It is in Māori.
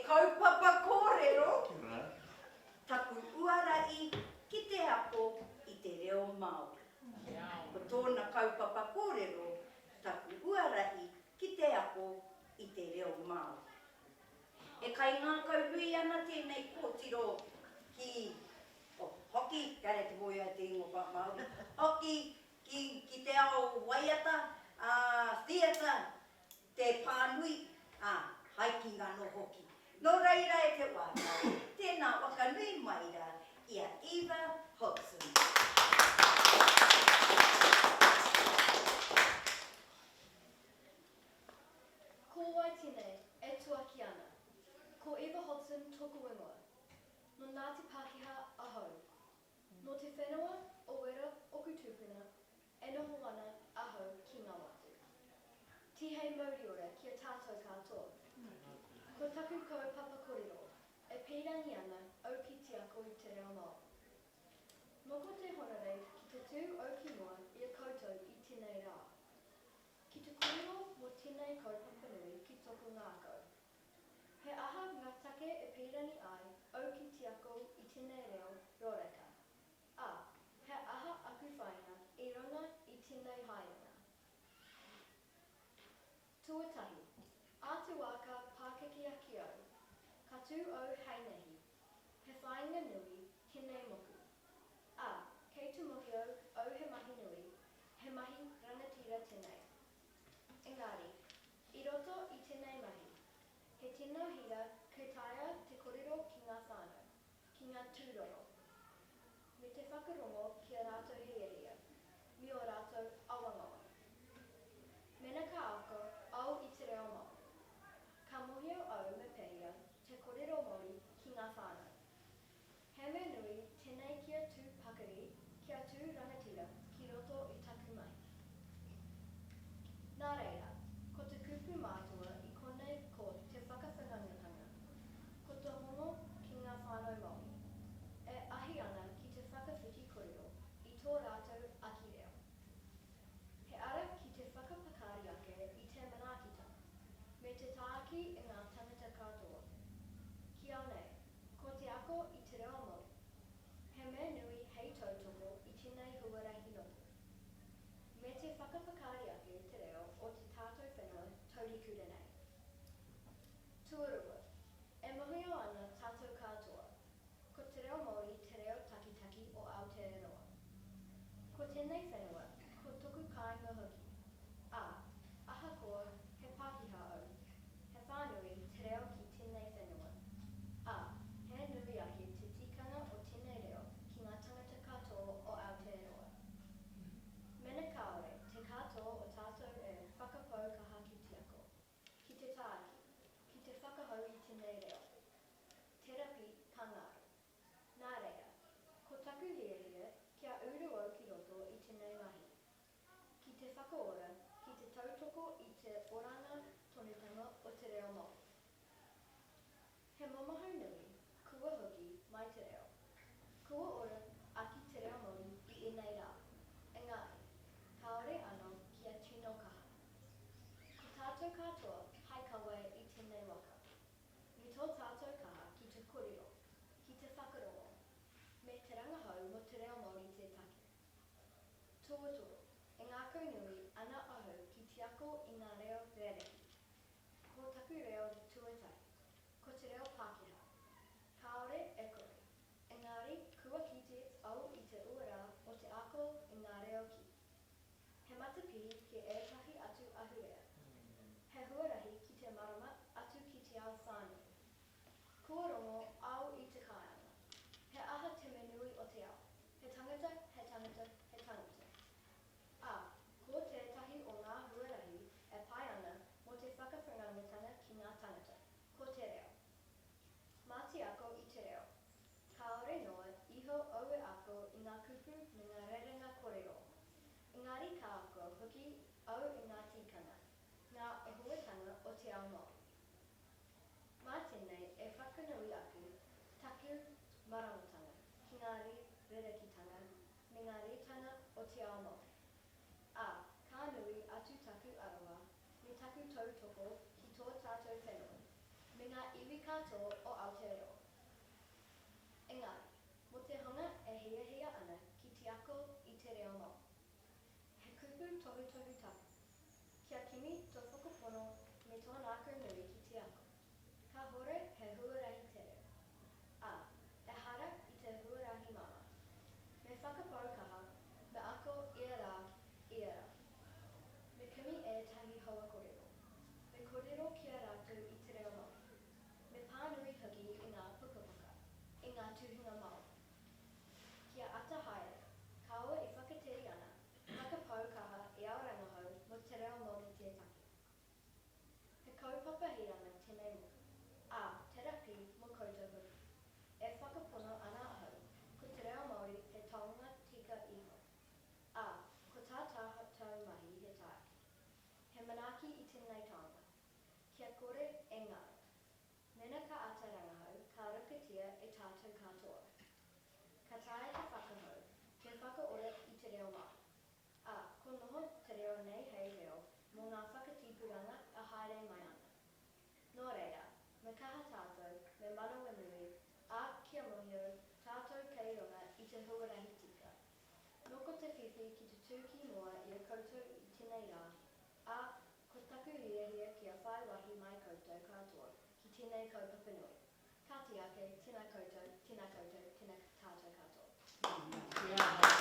kaupapa kōrero, taku uarai ki te ako I te reo Māori. Ko tōna kaupapa kōrero, taku uarai ki te ako I te reo Māori. E kai Ngākau hui ana tēnei kōtiro ki hoki, Kāreti moia te ingo pa Māori, hoki ki te ao waiata, theatre, te pānui, haikinga no hoki. No reira e te wāna, tēnā Whanganui maira ia Eva Hodson. Ko wai tēnei e tuaki ana. Ko Eva Hodson toku ingoa. No Ngāti Pākehā ahau. No te whenua o wera oku tūpuna e noho ana ahau ki ngā watu. Tihei mauriora kia tātou katoa. Ko taku kaupapa kōrero e pīrangi ana au ki te ako I te reo Māori. Noko te honore ki te tū au ki noa I a koutou I tēnei rā. Ki te kōrero mo tēnei kaupapa nui ki toko Ngākau. He aha ngā take e pīrangi ai au ki te ako I tēnei reo Rōreka. He aha aku whainga I runga I tēnei hainga. Tuatahi, ātu waka Pākehā ki au, ka tū au hainehi, he whainga nui tēnei moku. Kei tu mohi au he mahi nui, he mahi rangatira tēnei. Engari, I roto I tēnei mahi, he tēnā hira kei taia te kōrero ki ngā whānau, ki ngā tūroro. Me te whakarongo ki a rātou heeria, mi o rātou awangawa. Mena ka ako au I te reo Māori. Ka mohio au me pēhia te kōrero Māori ki ngā whānau. He me nui tēnei kia tū pakari, kia tū rangatira ki roto I taku mai. Nā reira, ko te kupu mātua I konei ko te whakawhangangatanga. Ko te hongo ki ngā whānau Māori. E ahi ana ki te whakawhiti kōrero I tō rātou aki reo. He ara ki te whakapakari ake I te manaakitanga, me te tāaki I ngā tangata katoa. Kia nei, ko te ako I te reo Māori. He me nui hei tautoko I tēnei huarahi notu. Me te whakapakari ake te reo o te tātou whenua taurikura nei. Tuarua, e mohio ana tātou katoa. Ko te reo Māori te reo takitaki o Aotearoa. Ko tēnei whenua, ko tuku kāinga hoki. Aha koa he Pākehā au. He whānui te reo ki tēnei whenua. He nui ake te tikanga o tēnei reo ki ngā tangata katoa o Aotearoa. Mena kaore, te katoa o tātou e whakapau kaha ki te ako. Ki te tāki, ki te whakahau I tēnei reo. Terapi kangaru. Nā reira, ko taku hearia kia uru au ki roto I tēnei mahi. Ki te whakaora, ki te tautoko I te oranga tonutanga o te reo Māori. He momahu nui, kua hoki mai te reo. Kua ora aki te reo Māori I ēnei rā. Engari, kaore anō kia tino kaha. Ko tātou katoa hai kawe I tēnei waka. Me tō tātou kaha ki te kōrero, ki te whakarongo, me te rangahau mo te reo Māori te take. Tuatoro, e Ngākau nui ana ahu ki te ako I ngā reo rereki. Ko taku reo tuatai, ko te reo Pākehā. Kaore e kore, engari kua kite au I te uara o te ako I ngā reo ki. He matapihi ki ētahi atu ahurea. He huarahi ki te marama atu ki te ao whānui. Kua rongo au I te kāinga. He aha te menui o te ao. He tangata, he tangata, he tangata. Ko tētahi o ngā huarahi e pai ana mo te whakawhangangatanga ki ngā tangata. Ko te reo. Māti ako I te reo. Kaore noa iho au e ako I ngā kupu me ngā rerenga kōrero. Engari ka ako hoki au I ngā tikanga, ngā ehuatanga o te ao Māori. Mā tēnei e whakanui aku taku maramutanga ki ngā rerekitanga me ngā retanga o te ao Māori. Ka nui atu taku arawa me taku tautoko ki tō tātou whenua, me me ngā iwi katoa o Aotearoa. Engari, mo te hunga e hia ana ki te ako I te reo mau. He kupu tohu tapu. Kia kimi tō whakapono me tō nākau nui ki te ako. Ka hore he huarahi te reo. E hara I te huarahi mama. Me whakaparukaha, me ako ia rā. Me kimi e tahi hoa kōrero. Me kōrero kia rātou I te reo mau. Me pānui hoki I ngā pukapuka, I ngā tuhinga mau. Kia ata haere, kaua I whakateri ana, whakapaukaha I aorangahau mo te reo Māori te take. He kaupapahiranga tēnei mo. Te rapi mo koutou hoki. E whakapono ana ahau, ko te reo Māori he taonga tika iho. Ko tā tātou mahi he tāke. He manaki I tēnei taonga. Kia kore e ngāra. Nena ka ata rangahau, ka rakatia e tātou katoa. Ka tae te whakahau, ke whakaora I te reo Māori. Ko noho te reo nei hei reo, mō ngā whakatipuranga a haere mai ana. Nō reira, me kaha tātou, me manawa nui, kia mohio, tātou kei runga I te huarahi tika. Noko te whiwhi ki te tūki noa I a koutou I tēnei rā, ko taku hiahia kia whai wahi mai koutou katoa ki tēnei kaupapa nui. Ka te ake, tēnā koutou, tēnā tātou katoa.